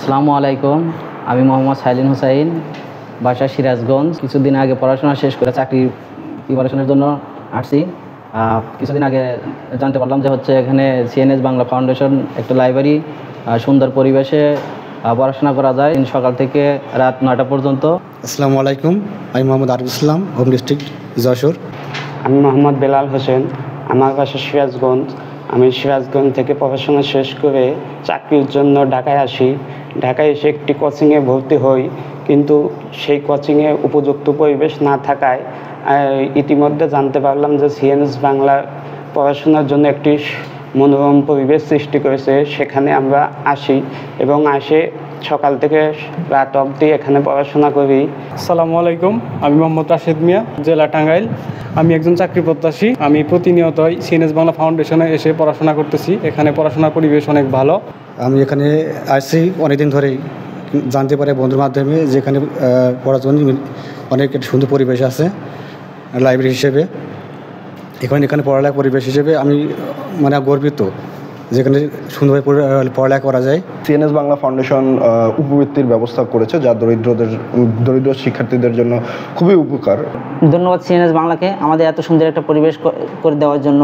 আসসালামু আলাইকুম। আমি মোহাম্মদ সাইলিন হুসাইন, বাসা সিরাজগঞ্জ। কিছুদিন আগে পড়াশোনা শেষ করে চাকরির প্রিপারেশনের জন্য আসছি। কিছুদিন আগে জানতে পারলাম যে এখানে সিএনএস বাংলা ফাউন্ডেশন একটা লাইব্রেরি, সুন্দর পরিবেশে পড়াশোনা করা যায় সকাল থেকে রাত 9টা পর্যন্ত। আসসালামু আলাইকুম। আমি মোহাম্মদ আরিফুল ইসলাম, হোম ডিস্ট্রিক্ট যশোর। আমি মোহাম্মদ বেলাল হোসেন, আমার বাসা সিরাজগঞ্জ। আমি সিরাজগঞ্জ থেকে পড়াশোনা শেষ করে চাকরির জন্য ঢাকায় আসি। ঢাকায় এসে একটি কোচিংয়ে ভর্তি হই, কিন্তু সেই কোচিংয়ে উপযুক্ত পরিবেশ না থাকায় ইতিমধ্যে জানতে পারলাম যে সিএনএস বাংলা পড়াশোনার জন্য একটি মনোরম পরিবেশ সৃষ্টি করেছে। সেখানে আমরা আসি এবং সকাল থেকে রাত অবধি এখানে পড়াশোনা করি। আসসালামু আলাইকুম। আমি মোহাম্মদ রাশেদ মিয়া, জেলা টাঙ্গাইল। আমি একজন চাকরি প্রত্যাশী। আমি প্রতিনিয়তই সিএনএস বাংলা ফাউন্ডেশনে এসে পড়াশোনা করতেছি। এখানে পড়াশোনার পরিবেশ অনেক ভালো। আমি এখানে আসছি অনেকদিন ধরেই, জানতে পারি বন্ধুর মাধ্যমে যে এখানে পড়ার জন্য অনেক সুন্দর পরিবেশ আছে লাইব্রেরি হিসেবে। এখানে পড়ালেখা পরিবেশ হিসেবে আমি গর্বিত, যেখানে সুন্দরভাবে পড়ালেখা করা যায়। সিএনএস বাংলা ফাউন্ডেশন উপবৃত্তির ব্যবস্থা করেছে, যা দরিদ্র শিক্ষার্থীদের জন্য খুবই উপকার। ধন্যবাদ সিএনএস বাংলাকে আমাদের এত সুন্দর একটা পরিবেশ করে দেওয়ার জন্য।